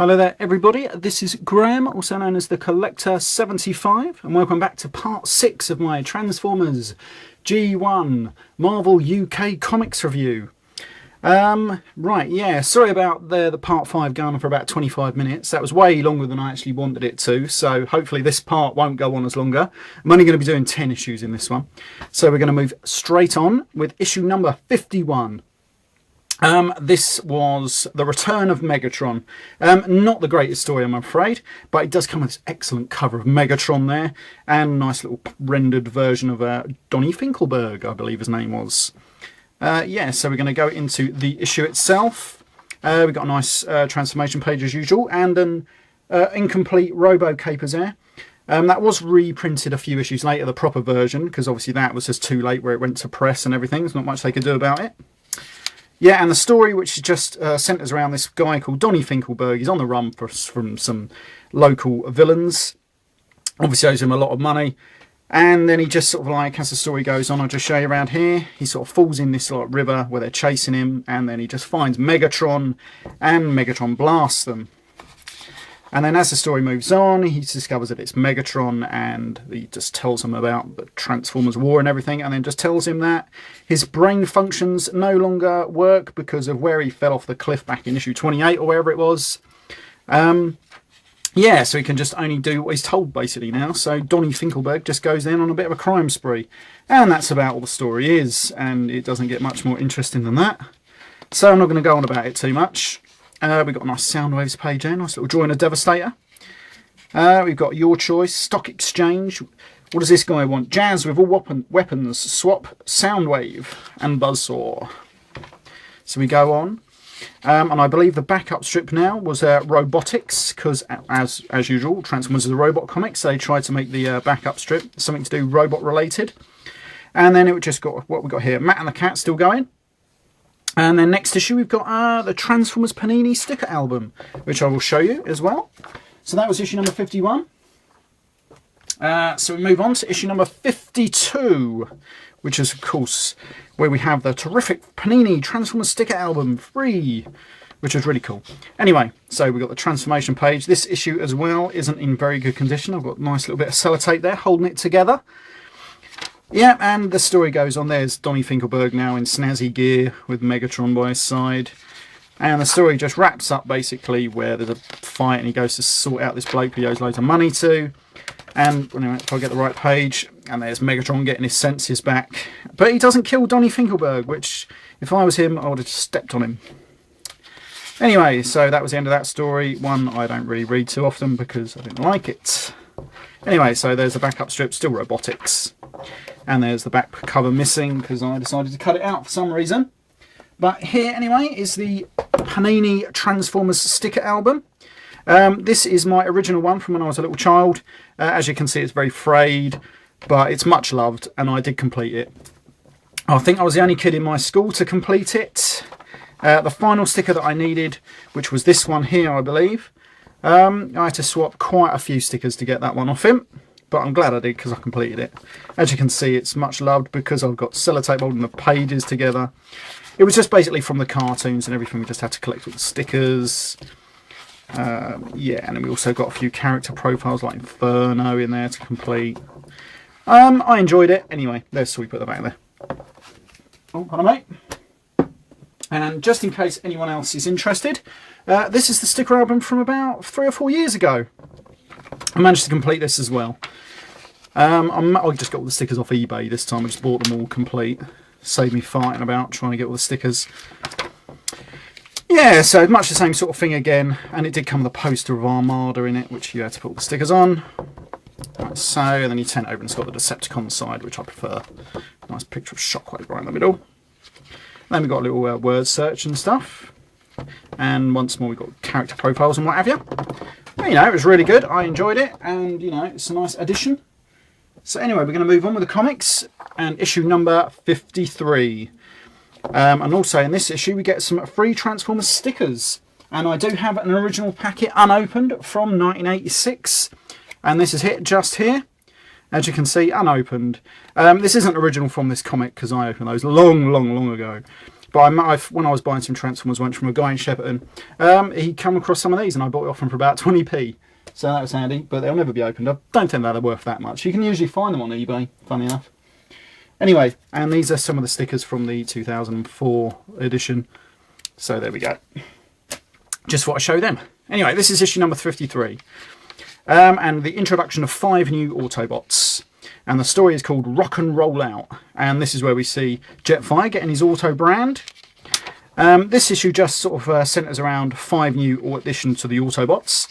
Hello there everybody, this is Graham, also known as the Collector 75, and welcome back to part 6 of my Transformers G1 Marvel UK Comics review. Right, yeah, sorry about the part 5 going on for about 25 minutes. That was way longer than I actually wanted it to, so hopefully this part won't go on as longer. I'm only going to be doing 10 issues in this one. So we're going to move straight on with issue number 51. This was the return of Megatron. Not the greatest story, I'm afraid, but it does come with this excellent cover of Megatron there, and a nice little rendered version of Donny Finkelberg, I believe his name was. Yeah, so we're going to go into the issue itself. We've got a nice transformation page as usual, and an incomplete Robo Capers there. That was reprinted a few issues later, the proper version, because obviously that was just too late where it went to press and everything. There's not much they could do about it. Yeah, and the story, which is just centres around this guy called Donny Finkelberg. He's on the run from some local villains. Obviously owes him a lot of money. And then he just sort of like, as the story goes on, I'll just show you around here, he sort of falls in this like river where they're chasing him. And then he just finds Megatron, and Megatron blasts them. And then as the story moves on, he discovers that it's Megatron, and he just tells him about the Transformers War and everything, and then just tells him that his brain functions no longer work because of where he fell off the cliff back in issue 28 or wherever it was. Yeah, so he can just only do what he's told basically now. So Donny Finkelberg just goes in on a bit of a crime spree. And that's about all the story is, and it doesn't get much more interesting than that. So I'm not going to go on about it too much. We've got a nice Soundwaves page there, nice little drawing of Devastator. We've got Your Choice, Stock Exchange. What does this guy want? Jazz with all weapons, swap, Soundwave, and Buzzsaw. So we go on. And I believe the backup strip now was robotics, because as usual, Transformers is a robot comic, so they tried to make the backup strip something to do robot related. And then it just got what we got here, Matt and the Cat still going. And then next issue we've got the Transformers Panini sticker album, which I will show you as well. So that was issue number 51. So we move on to issue number 52, which is of course where we have the terrific Panini Transformers sticker album free, which was really cool. Anyway, so we've got the transformation page. This issue as well isn't in very good condition. I've got a nice little bit of sellotape there holding it together. Yeah, and the story goes on. There's Donny Finkelberg now in snazzy gear with Megatron by his side. And the story just wraps up basically where there's a fight and he goes to sort out this bloke who he owes loads of money to. And anyway, if I get the right page, and there's Megatron getting his senses back. But he doesn't kill Donny Finkelberg, which if I was him, I would have just stepped on him. Anyway, so that was the end of that story. One I don't really read too often because I didn't like it. Anyway, so there's the backup strip, still robotics. And there's the back cover missing because I decided to cut it out for some reason. But here, anyway, is the Panini Transformers sticker album. This is my original one from when I was a little child. As you can see, it's very frayed, but it's much loved, and I did complete it. I think I was the only kid in my school to complete it. The final sticker that I needed, which was this one here, I believe. I had to swap quite a few stickers to get that one off him. But I'm glad I did because I completed it. As you can see, it's much loved because I've got sellotape holding the pages together. It was just basically from the cartoons and everything. We just had to collect all the stickers. Yeah, and then we also got a few character profiles like Inferno in there to complete. I enjoyed it. Anyway, so we put that back there. Oh, pardon mate. And just in case anyone else is interested, this is the sticker album from about 3 or 4 years ago. I managed to complete this as well. I just got all the stickers off eBay this time. I just bought them all complete. Saved me fighting about trying to get all the stickers. Yeah, so much the same sort of thing again. And it did come with a poster of Armada in it, which you had to put all the stickers on. Like so, and then you turn it over and it's got the Decepticon side, which I prefer. Nice picture of Shockwave right in the middle. Then we've got a little word search and stuff. And once more we've got character profiles and what have you. You know, it was really good. I enjoyed it, and you know, it's a nice addition. So anyway, we're going to move on with the comics and issue number 53. And also in this issue we get some free Transformers stickers, and I do have an original packet unopened from 1986, and this is it just here, as you can see, unopened. This isn't original from this comic because I opened those long ago. But when I was buying some Transformers once from a guy in Shepperton, he come across some of these and I bought it off him for about 20p. So that was handy, but they'll never be opened. I don't think they're worth that much. You can usually find them on eBay, funny enough. Anyway, and these are some of the stickers from the 2004 edition. So there we go. Just thought I'd show them. Anyway, this is issue number 53. And the introduction of 5 new Autobots. And the story is called Rock and Roll Out. And this is where we see Jetfire getting his Auto brand. This issue just sort of centres around 5 new additions to the Autobots.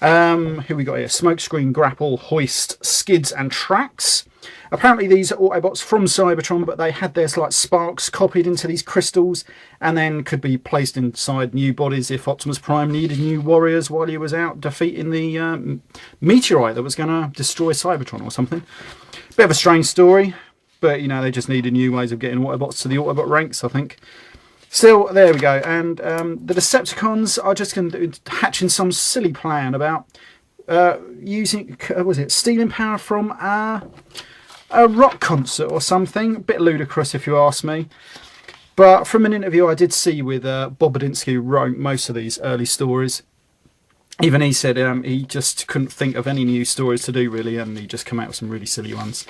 Who we got here? Smokescreen, Grapple, Hoist, Skids and Tracks. Apparently these are Autobots from Cybertron, but they had their like sparks copied into these crystals and then could be placed inside new bodies if Optimus Prime needed new warriors while he was out defeating the meteorite that was going to destroy Cybertron or something. Bit of a strange story, but you know, they just needed new ways of getting Autobots to the Autobot ranks, I think. Still, there we go. And the Decepticons are just going to hatch in some silly plan about using, was it stealing power from a rock concert or something. A bit ludicrous if you ask me. But from an interview I did see with Bob Budinsky, who wrote most of these early stories, even he said he just couldn't think of any new stories to do really, and he just come out with some really silly ones.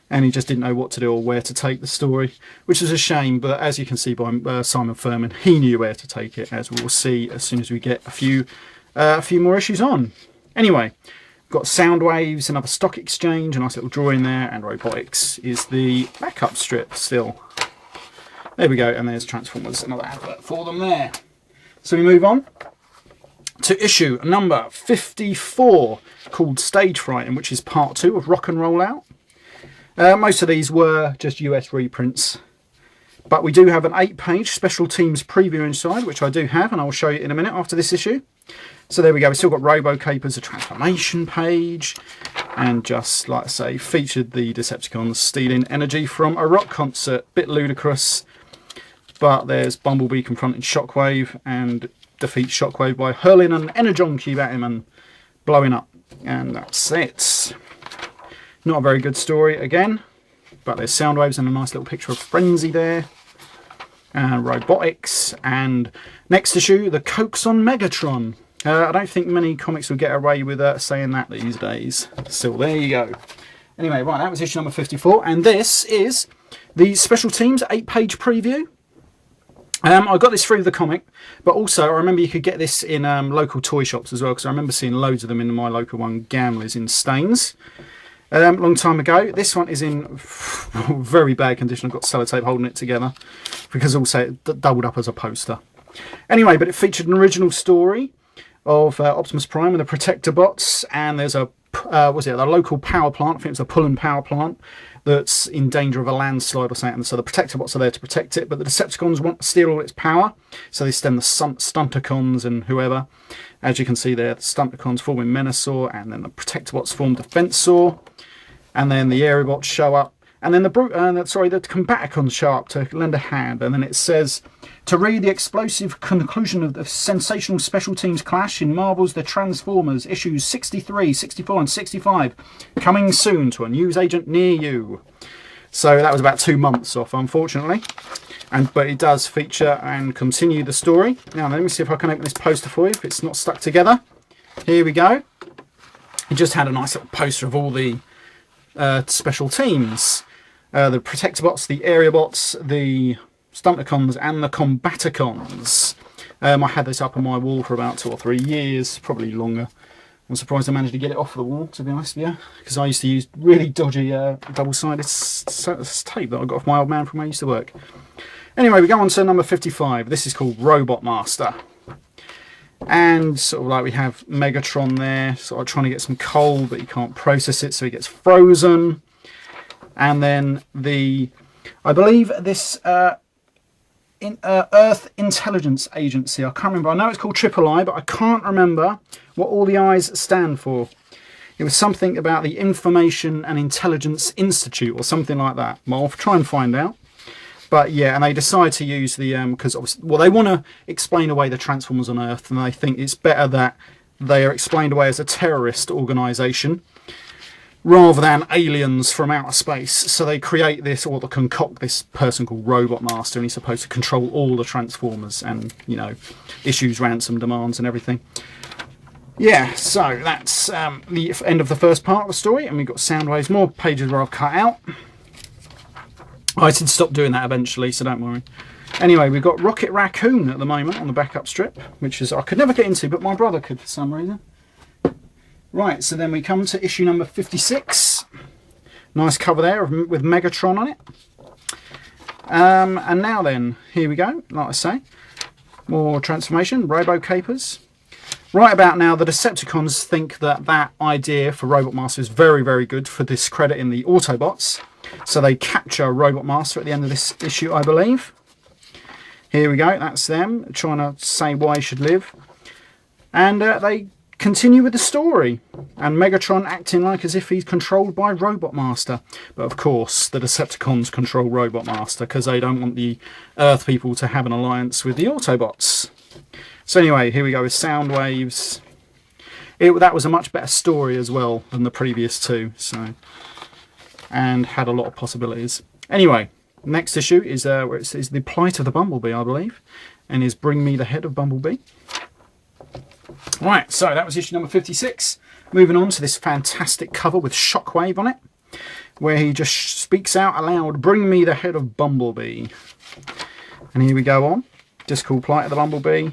And he just didn't know what to do or where to take the story, which is a shame. But as you can see by Simon Furman, he knew where to take it, as we'll see as soon as we get a few more issues on. Anyway, got Sound Waves, another stock exchange, a nice little drawing there, and Robotics is the backup strip still. There we go, and there's Transformers, another advert for them there. So we move on to issue number 54, called Stage Fright, which is part 2 of Rock and Roll Out. Most of these were just US reprints, but we do have an 8-page special teams preview inside, which I do have, and I will show you in a minute after this issue. So there we go, we've still got Robo-Capers, a transformation page, and just, like I say, featured the Decepticons stealing energy from a rock concert. Bit ludicrous, but there's Bumblebee confronting Shockwave and defeats Shockwave by hurling an Energon cube at him and blowing up. And that's it. Not a very good story again, but there's Sound Waves and a nice little picture of Frenzy there. And Robotics, and next issue, the Cokes on Megatron. I don't think many comics will get away with saying that these days. Still, there you go. Anyway, right, that was issue number 54, and this is the Special Teams 8-page preview. I got this through the comic, but also I remember you could get this in local toy shops as well, because I remember seeing loads of them in my local one, Gamblers in Staines. Long time ago. This one is in very bad condition. I've got sellotape holding it together because also it doubled up as a poster. Anyway, but it featured an original story of Optimus Prime and the Protector Bots, and there's a the local power plant, I think it's a Pullen power plant, that's in danger of a landslide or something. So the Protector Bots are there to protect it, but the Decepticons want to steal all its power, so they send the Stunticons and whoever. As you can see there, the Stunticons form in Menasor, and then the Protector Bots form Defensor. And then the Aerobots show up, and then the Combaticons show up to lend a hand. And then it says, to read the explosive conclusion of the sensational Special Teams clash in Marvel's The Transformers, issues 63, 64 and 65, coming soon to a newsagent near you. So that was about 2 months off, unfortunately. But it does feature and continue the story. Now let me see if I can open this poster for you, if it's not stuck together. Here we go. It just had a nice little poster of all the Special Teams, the Protectobots, the Aerobots, the Stunticons and the Combaticons. I had this up on my wall for about 2 or 3 years, probably longer. I'm surprised I managed to get it off the wall, to be honest with you, because I used to use really dodgy double-sided tape that I got off my old man from where I used to work. Anyway, we go on to number 55. This is called Robot Master. And sort of like we have Megatron there, sort of trying to get some coal, but he can't process it, so he gets frozen. And then I believe this Earth Intelligence Agency, I can't remember, I know it's called Triple I, but I can't remember what all the I's stand for. It was something about the Information and Intelligence Institute or something like that. Well, I'll try and find out. But yeah, and they decide to use the, because obviously, well, they want to explain away the Transformers on Earth, and they think it's better that they are explained away as a terrorist organisation. rather than aliens from outer space. So they create this, or they concoct this person called Robot Master, and he's supposed to control all the Transformers and, you know, issues ransom demands and everything. Yeah, so that's the end of the first part of the story, and we've got Soundwaves, more pages where I've cut out. I did stop doing that eventually, so don't worry. Anyway, we've got Rocket Raccoon at the moment on the backup strip, which is I could never get into, but my brother could for some reason. Right, so then we come to issue number 56. Nice cover there with Megatron on it. And now then, here we go, like I say. More transformation, Robo-Capers. Right about now, the Decepticons think that that idea for Robot Master is very, very good for discrediting the Autobots. So they capture Robot Master at the end of this issue, I believe. Here we go, that's them, trying to say why he should live. And they continue with the story. And Megatron acting like as if he's controlled by Robot Master. But of course, the Decepticons control Robot Master because they don't want the Earth people to have an alliance with the Autobots. So anyway, here we go with Soundwaves. That was a much better story as well than the previous two. And had a lot of possibilities. Anyway, next issue is where it says The Plight of the Bumblebee, I believe. And is Bring Me the Head of Bumblebee. Right, so that was issue number 56. Moving on to this fantastic cover with Shockwave on it, where he just speaks out aloud, "Bring me the head of Bumblebee." And here we go on. Just called Plight of the Bumblebee.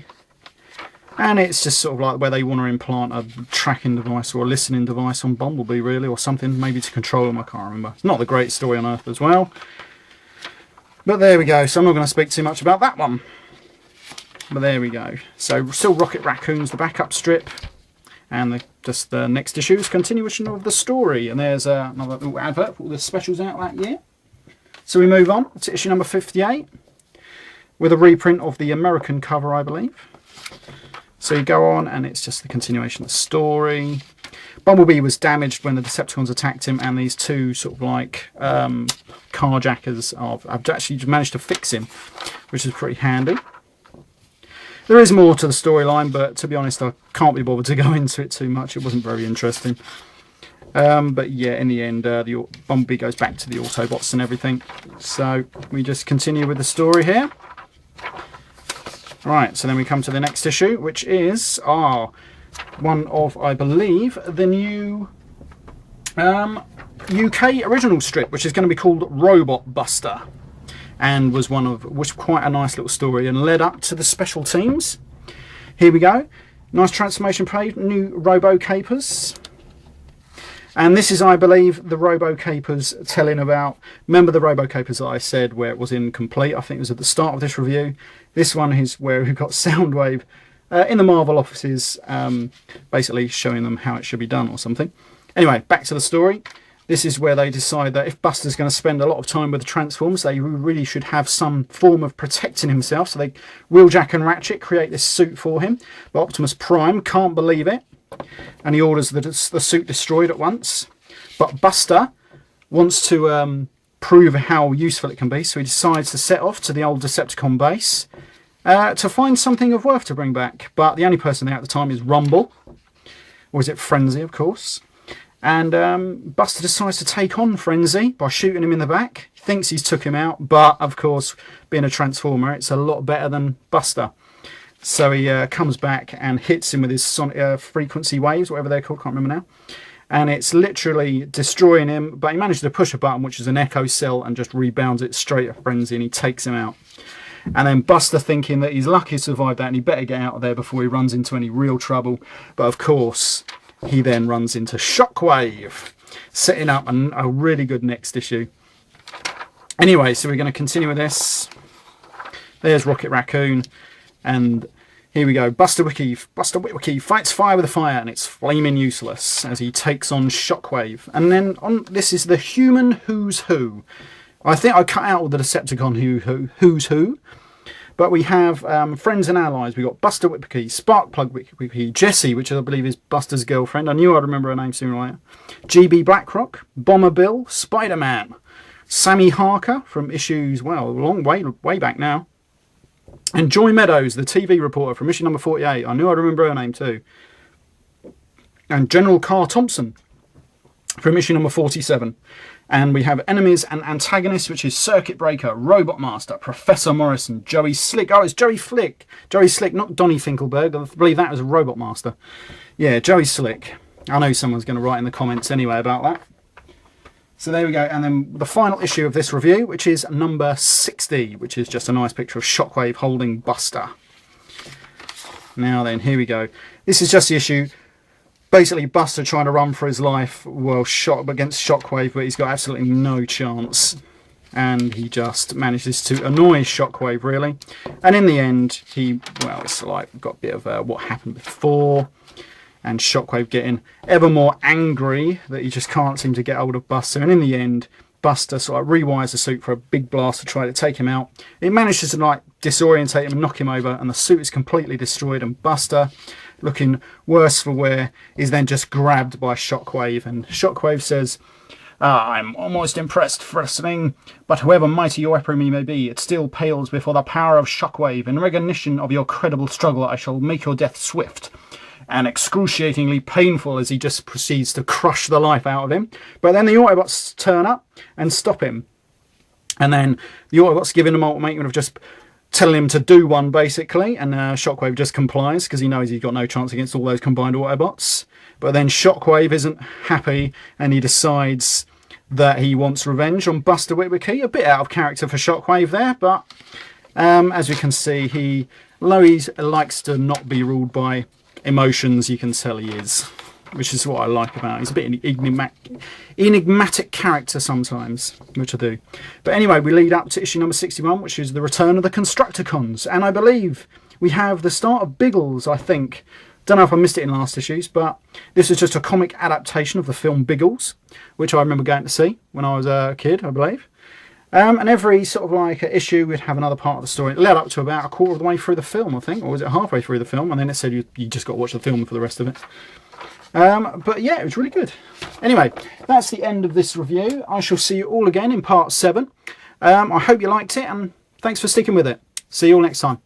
And it's just sort of like where they want to implant a tracking device or a listening device on Bumblebee, really, or something, maybe to control him, I can't remember. It's not the great story on Earth as well. But there we go, so I'm not going to speak too much about that one. But there we go. So still Rocket Raccoon's the backup strip. And just the next issue is continuation of the story. And there's another little advert for all the specials out that year. So we move on to issue number 58. With a reprint of the American cover, I believe. So you go on and it's just the continuation of the story. Bumblebee was damaged when the Decepticons attacked him, and these two sort of like carjackers have actually managed to fix him, which is pretty handy. There is more to the storyline, but to be honest, I can't be bothered to go into it too much. It wasn't very interesting. But yeah, in the end, the Bumblebee goes back to the Autobots and everything. So we just continue with the story here. Right, so then we come to the next issue, which is one of, I believe, the new UK original strip, which is going to be called Robot Buster, and was quite a nice little story and led up to the special teams. Here we go, nice transformation page, new Robo-Capers. And this is, I believe, the Robo-Capers telling about... Remember the Robo-Capers that I said where it was incomplete? I think it was at the start of this review. This one is where we've got Soundwave in the Marvel offices, basically showing them how it should be done or something. Anyway, back to the story. This is where they decide that if Buster's going to spend a lot of time with the Transformers, they really should have some form of protecting himself. So they, Wheeljack and Ratchet, create this suit for him. But Optimus Prime can't believe it, and he orders the suit destroyed at once. But Buster wants to prove how useful it can be, so he decides to set off to the old Decepticon base to find something of worth to bring back. But the only person there at the time is Rumble, or is it Frenzy, of course. And Buster decides to take on Frenzy by shooting him in the back. He thinks he's took him out, but of course, being a Transformer, it's a lot better than Buster. So he comes back and hits him with his sonic, frequency waves, whatever they're called, can't remember now. And it's literally destroying him, but he manages to push a button, which is an echo cell, and just rebounds it straight at Frenzy, and he takes him out. And then Buster, thinking that he's lucky to survive that, and he better get out of there before he runs into any real trouble. But of course, he then runs into Shockwave, setting up a really good next issue. Anyway, so we're going to continue with this. There's Rocket Raccoon. And here we go. Buster Witwicky fights fire with a fire, and it's flaming useless as he takes on Shockwave. And then this is the Human Who's Who. I think I cut out all the Decepticon Who's Who. But we have friends and allies. We've got Buster Witwicky, Sparkplug Witwicky, Jessie, which I believe is Buster's girlfriend. I knew I'd remember her name sooner or later. GB Blackrock, Bomber Bill, Spider-Man, Sammy Harker from issues, well, a long way back now. And Joy Meadows, the TV reporter from issue number 48. I knew I'd remember her name too. And General Carl Thompson. from issue number 47. And we have enemies and antagonists, which is Circuit Breaker, Robot Master, Professor Morrison, Joey Slick. Oh, it's Joey Flick. Joey Slick, not Donnie Finkelberg. I believe that was a Robot Master. Yeah, Joey Slick. I know someone's going to write in the comments anyway about that. So there we go. And then the final issue of this review, which is number 60, which is just a nice picture of Shockwave holding Buster. Now then, here we go. This is just the issue. Basically, Buster trying to run for his life, well, shot against Shockwave, but he's got absolutely no chance. And he just manages to annoy Shockwave, really. And in the end, well, it's like got a bit of what happened before. And Shockwave getting ever more angry that he just can't seem to get hold of Buster. And in the end, Buster sort of rewires the suit for a big blast to try to take him out. It manages to like disorientate him and knock him over, and the suit is completely destroyed. And Buster, looking worse for wear, is then just grabbed by Shockwave. And Shockwave says, I'm almost impressed, Fressling, but however mighty your weaponry may be, it still pales before the power of Shockwave. In recognition of your credible struggle, I shall make your death swift and excruciatingly painful, as he just proceeds to crush the life out of him. But then the Autobots turn up and stop him. And then the Autobots give him an ultimatum of just telling him to do one, basically. And Shockwave just complies, because he knows he's got no chance against all those combined Autobots. But then Shockwave isn't happy, and he decides that he wants revenge on Buster Witwicky. A bit out of character for Shockwave there, but as we can see, although he likes to not be ruled by emotions, you can tell he is, which is what I like about him. He's a bit enigmatic character sometimes, which I do. But anyway, we lead up to issue number 61, which is the return of the Constructicons, and I believe we have the start of Biggles, I think. Don't know if I missed it in last issues, but this is just a comic adaptation of the film Biggles, which I remember going to see when I was a kid, I believe. And every sort of like issue would have another part of the story. It led up to about a quarter of the way through the film, I think, or was it halfway through the film? And then it said you just got to watch the film for the rest of it. But yeah, it was really good. Anyway, that's the end of this review. I shall see you all again in part 7. I hope you liked it, and thanks for sticking with it. See you all next time.